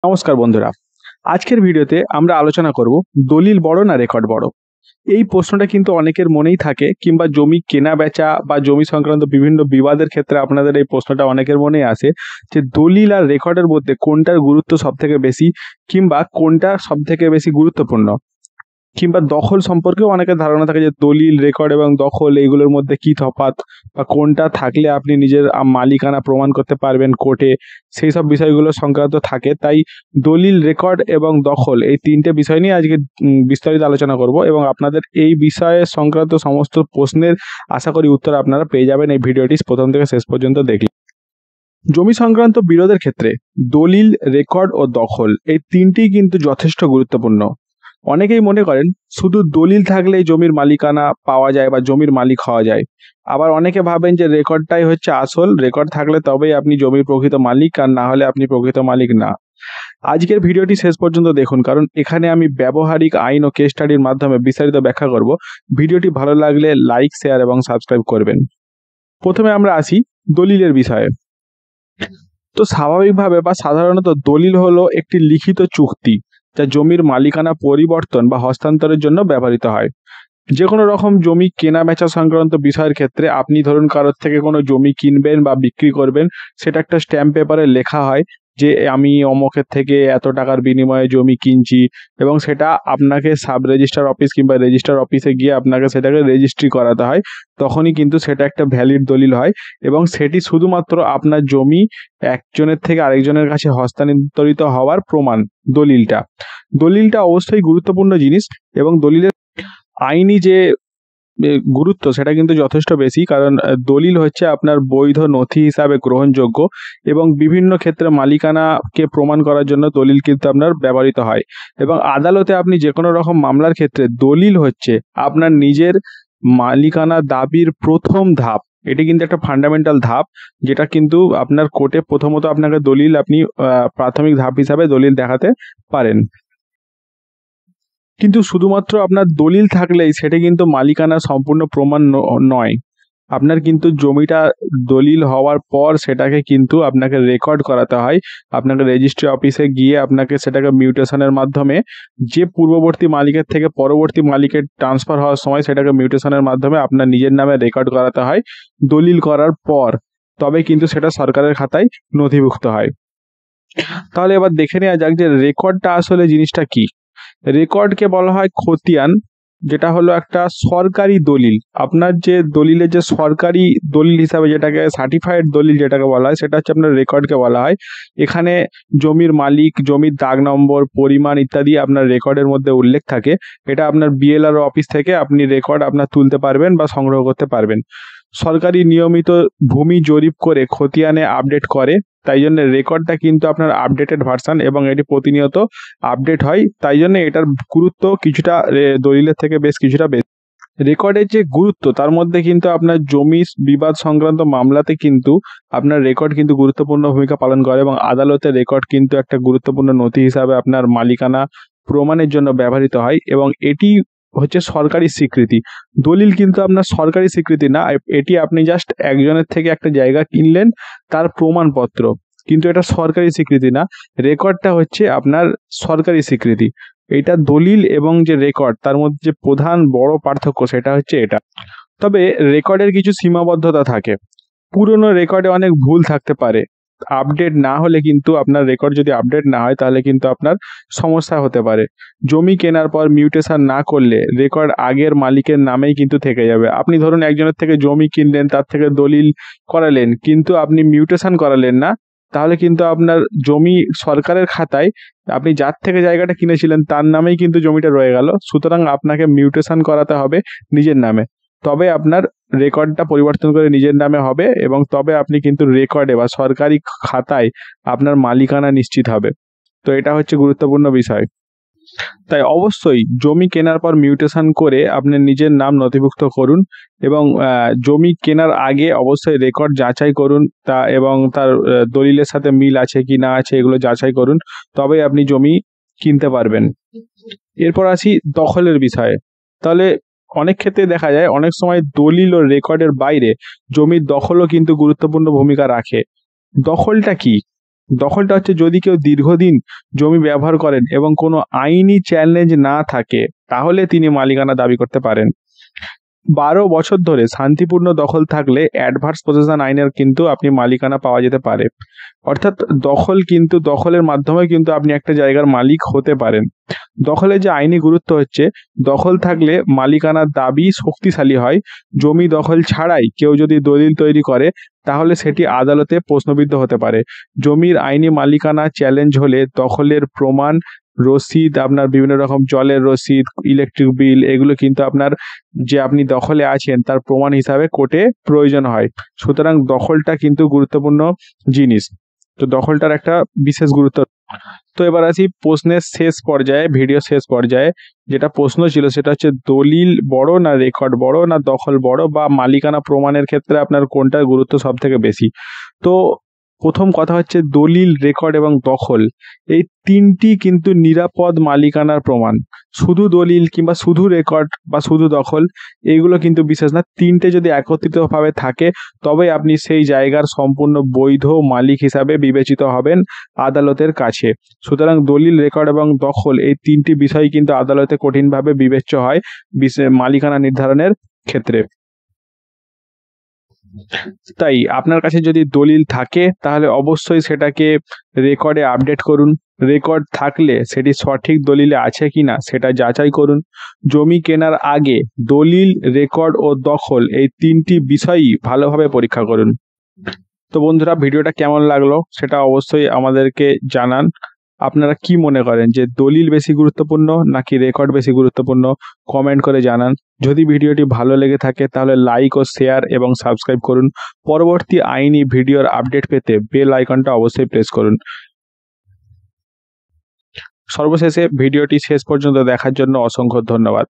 নমস্কার বন্ধুরা, আজকের ভিডিওতে আমরা আলোচনা করব দলিল বড় না রেকর্ড বড়। এই প্রশ্নটা কিন্তু অনেকের মনেই থাকে, কিংবা জমি কেনা বেচা বা জমি সংক্রান্ত বিভিন্ন বিবাদের ক্ষেত্রে আপনাদের এই প্রশ্নটা অনেকের মনেই আসে যে দলিল আর রেকর্ডের মধ্যে কোনটার গুরুত্ব সবথেকে বেশি, কিংবা কোনটা সবথেকে বেশি গুরুত্বপূর্ণ, কিংবা দখল সম্পর্কেও অনেকের ধারণা থাকে যে দলিল, রেকর্ড এবং দখল এইগুলোর মধ্যে কি তফাৎ, বা কোনটা থাকলে আপনি নিজের মালিকানা প্রমাণ করতে পারবেন কোর্টে, সেই সব বিষয়গুলো সংক্রান্ত থাকে। তাই দলিল, রেকর্ড এবং দখল এই তিনটে বিষয় নিয়ে আজকে বিস্তারিত আলোচনা করব, এবং আপনাদের এই বিষয়ে সংক্রান্ত সমস্ত প্রশ্নের আশা করি উত্তর আপনারা পেয়ে যাবেন এই ভিডিওটি প্রথম থেকে শেষ পর্যন্ত দেখলে। জমি সংক্রান্ত বিরোধের ক্ষেত্রে দলিল, রেকর্ড ও দখল এই তিনটিই কিন্তু যথেষ্ট গুরুত্বপূর্ণ। অনেকেই মনে করেন শুধু দলিল থাকলেই জমির মালিকানা পাওয়া যায় বা জমির মালিক হওয়া যায়। আবার অনেকে ভাবেন যে রেকর্ডটাই হচ্ছে আসল, রেকর্ড থাকলে তবেই আপনি জমির প্রকৃত মালিক, আর না হলে আপনি প্রকৃত মালিক না। আজকের ভিডিওটি শেষ পর্যন্ত দেখুন, কারণ এখানে আমি ব্যবহারিক আইন ও কেস স্টাডির মাধ্যমে বিস্তারিত ব্যাখ্যা করব। ভিডিওটি ভালো লাগলে লাইক, শেয়ার এবং সাবস্ক্রাইব করবেন। প্রথমে আমরা আসি দলিলের বিষয়ে। তো স্বাভাবিকভাবে বা সাধারণত দলিল হলো একটি লিখিত চুক্তি যা জমির মালিকানা পরিবর্তন বা হস্তান্তরের জন্য ব্যবহৃত হয়। যে কোনো রকম জমি কেনা বেচা সংক্রান্ত বিষয়ের ক্ষেত্রে আপনি ধরুন কারোর থেকে কোনো জমি কিনবেন বা বিক্রি করবেন, সেটা একটা স্ট্যাম্প পেপারে লেখা হয় যে আমি অমকের থেকে এত টাকার বিনিময়ে জমি কিনছি, এবং সেটা আপনাকে সাব রেজিস্ট্রার অফিস কিংবা রেজিস্ট্রার অফিসে গিয়ে আপনাকে সেটাকে রেজিস্ট্রি করাতে হয়। তখনই কিন্তু সেটা একটা ভ্যালিড দলিল হয়, এবং সেটি শুধুমাত্র আপনার জমি একজনের থেকে আরেকজনের কাছে হস্তান্তরিত হওয়ার প্রমাণ। দলিলটা অবশ্যই গুরুত্বপূর্ণ জিনিস, এবং দলিলের আইনি যে গুরুত্ব সেটা কিন্তু যথেষ্ট বেশি, কারণ দলিল হচ্ছে আপনার বৈধ নথি হিসাবে গ্রহণযোগ্য, এবং বিভিন্ন ক্ষেত্রে মালিকানাকে প্রমাণ করার জন্য দলিল কিন্তু আপনার ব্যবহৃত হয়। এবং আদালতে আপনি যে কোনো রকম মামলার ক্ষেত্রে দলিল হচ্ছে আপনার নিজের মালিকানা দাবির প্রথম ধাপ। এটি কিন্তু একটা ফান্ডামেন্টাল ধাপ, যেটা কিন্তু আপনার কোর্টে প্রথমত আপনাকে দলিল, আপনি প্রাথমিক ধাপ হিসাবে দলিল দেখাতে পারেন। কিন্তু শুধুমাত্র আপনার দলিল থাকলেই সেটা কিন্তু মালিকানা সম্পূর্ণ প্রমাণ নয়। আপনার কিন্তু জমিটা দলিল হওয়ার পর সেটাকে কিন্তু আপনাকে রেকর্ড করাতে হয়। আপনাকে রেজিস্ট্রি অফিসে গিয়ে আপনাকে সেটাকে মিউটেশনের মাধ্যমে, যে পূর্ববর্তী মালিকের থেকে পরবর্তী মালিকের ট্রান্সফার হওয়ার সময় সেটাকে মিউটেশনের মাধ্যমে আপনার নিজের নামে রেকর্ড করাতে হয়। দলিল করার পর তবে কিন্তু সেটা সরকারের খাতায় নথিভুক্ত হয়। তাহলে এবার দেখে নেওয়া যাক যে রেকর্ডটা আসলে জিনিসটা কি। রেকর্ডকে বলা হয় খতিয়ান, যেটা হলো একটা সরকারি দলিল। আপনার যে দলিলের যে সরকারি দলিল হিসাবে যেটাকে সার্টিফাইড দলিল যেটাকে বলা হয়, সেটা হচ্ছে আপনার রেকর্ডকে বলা হয়। এখানে জমির মালিক, জমির দাগ নম্বর, পরিমাণ ইত্যাদি আপনার রেকর্ডের মধ্যে উল্লেখ থাকে। এটা আপনার বিএলআরও অফিস থেকে আপনি রেকর্ড আপনার তুলতে পারবেন বা সংগ্রহ করতে পারবেন। সরকারি নিয়মিত ভূমি জরিপ করে খতিয়ানে আপডেট করে, তাই জন্য রেকর্ডটা কিন্তু আপনার আপডেটেড ভার্সান, এবং এটি প্রতিনিয়ত আপডেট হয়। তাই জন্য এটার গুরুত্ব কিছুটা দলিলের থেকে বেশ কিছুটা বেশি। রেকর্ডের যে গুরুত্ব তার মধ্যে কিন্তু আপনার জমি বিবাদ সংক্রান্ত মামলাতে কিন্তু আপনার রেকর্ড কিন্তু গুরুত্বপূর্ণ ভূমিকা পালন করে, এবং আদালতে রেকর্ড কিন্তু একটা গুরুত্বপূর্ণ নথি হিসাবে আপনার মালিকানা প্রমাণের জন্য ব্যবহৃত হয়, এবং এটি হচ্ছে সরকারি স্বীকৃতি। দলিল কিন্তু আপনার সরকারি স্বীকৃতি না, এটি আপনি জাস্ট একজনের থেকে একটা জায়গা কিনলেন তার প্রমাণপত্র, কিন্তু এটা সরকারি স্বীকৃতি না। রেকর্ডটা হচ্ছে আপনার সরকারি স্বীকৃতি। এটা দলিল এবং যে রেকর্ড তার মধ্যে যে প্রধান বড় পার্থক্য সেটা হচ্ছে এটা। তবে রেকর্ডের কিছু সীমাবদ্ধতা থাকে। পুরনো রেকর্ডে অনেক ভুল থাকতে পারে। আপডেট না হলে কিন্তু আপনার রেকর্ড যদি আপডেট না হয় তাহলে কিন্তু আপনার সমস্যা হতে পারে। জমি কেনার পর মিউটেশন না করলে রেকর্ড আগের মালিকের নামেই কিন্তু থেকে যাবে। আপনি ধরুন একজনের থেকে জমি কিনলেন, তার থেকে দলিল করালেন, কিন্তু আপনি মিউটেশন করালেন না, তাহলে কিন্তু আপনার জমি সরকারের খাতায় আপনি যার থেকে জায়গাটা কিনেছিলেন তার নামেই কিন্তু জমিটা রয়ে গেল। সুতরাং আপনাকে মিউটেশন করাতে হবে নিজের নামে, তবে আপনার রেকর্ডটা পরিবর্তন করে নিজের নামে হবে, এবং তবে আপনি কিন্তু রেকর্ডে বা সরকারি খাতায় আপনার মালিকানা নিশ্চিত হবে। তো এটা হচ্ছে গুরুত্বপূর্ণ বিষয়। তাই অবশ্যই জমি কেনার পর মিউটেশন করে আপনি নিজের নাম নথিভুক্ত করুন, এবং জমি কেনার আগে অবশ্যই রেকর্ড যাচাই করুন, তা এবং তার দলিলের সাথে মিল আছে কি না আছে এগুলো যাচাই করুন, তবেই আপনি জমি কিনতে পারবেন। এরপর আসি দখলের বিষয়ে। তাহলে অনেক ক্ষেত্রে দেখা যায় অনেক সময় দলিল ও রেকর্ডের বাইরে জমির দখলও কিন্তু গুরুত্বপূর্ণ ভূমিকা রাখে। দখলটা কি? দখলটা হচ্ছে যদি কেউ দীর্ঘদিন জমি ব্যবহার করেন এবং কোনো আইনি চ্যালেঞ্জ না থাকে তাহলে তিনি মালিকানা দাবি করতে পারেন। 12 বছর ধরে শান্তিপূর্ণ দখল থাকলে অ্যাডভার্স পসেশন আইনের কিন্তু আপনি মালিকানা পাওয়া যেতে পারে। অর্থাৎ দখলের মাধ্যমে কিন্তু আপনি একটা জায়গার মালিক হতে পারেন। দখলের যে আইনি গুরুত্ব হচ্ছে, দখল থাকলে মালিকানার দাবি শক্তিশালী হয়। জমি দখল ছাড়াই কেউ যদি দলিল তৈরি করে তাহলে সেটি আদালতে প্রশ্নবিদ্ধ হতে পারে। জমির আইনি মালিকানা চ্যালেঞ্জ হলে দখলের প্রমাণ, রসিদ, আপনার বিভিন্ন রকম জলের রসিদ, ইলেকট্রিক বিল, এগুলো কিন্তু আপনার যে আপনি দখলে আছেন তার প্রমাণ হিসাবে কোর্টে প্রয়োজন হয়। সুতরাং দখলটা কিন্তু গুরুত্বপূর্ণ জিনিস। তো দখলটার একটা বিশেষ গুরুত্ব। তো এবার আসি প্রশ্নের শেষ পর্যায়ে, ভিডিও শেষ পর্যায়ে যেটা প্রশ্ন ছিল সেটা হচ্ছে দলিল বড় না রেকর্ড বড় না দখল বড়, বা মালিকানা প্রমাণের ক্ষেত্রে আপনার কোনটার গুরুত্ব সব থেকে বেশি। তো প্রথম কথা হচ্ছে দলিল, রেকর্ড এবং দখল এই তিনটি কিন্তু নিরাপদ মালিকানার প্রমাণ। শুধু দলিল কিংবা শুধু রেকর্ড বা শুধু দখল এইগুলো কিন্তু বিশেষ না। তিনটে যদি একত্রিতভাবে থাকে তবে আপনি সেই জায়গার সম্পূর্ণ বৈধ মালিক হিসাবে বিবেচিত হবেন আদালতের কাছে। সুতরাং দলিল, রেকর্ড এবং দখল এই তিনটি বিষয় কিন্তু আদালতে কঠিনভাবে বিবেচ্য হয় মালিকানা নির্ধারণের ক্ষেত্রে। তাই আপনার কাছে যদি দলিল থাকে তাহলে অবশ্যই সেটাকে রেকর্ডে আপডেট করুন। রেকর্ড থাকলে সেটি সঠিক দলিলে আছে কিনা সেটা যাচাই করুন। জমি কেনার আগে দলিল, রেকর্ড ও দখল এই তিনটি বিষয়ই ভালোভাবে পরীক্ষা করুন। তো বন্ধুরা, ভিডিওটা কেমন লাগলো সেটা অবশ্যই আমাদেরকে জানান। আপনারা কি মনে করেন যে দলিল বেশি গুরুত্বপূর্ণ নাকি রেকর্ড বেশি গুরুত্বপূর্ণ? কমেন্ট করে জানান। যদি ভিডিওটি ভালো লেগে থাকে তাহলে লাইক ও শেয়ার এবং সাবস্ক্রাইব করুন। পরবর্তী আইনি ভিডিওর আপডেট পেতে বেল আইকনটা অবশ্যই প্রেস করুন। সর্বশেষে ভিডিওটি শেষ পর্যন্ত দেখার জন্য অসংখ্য ধন্যবাদ।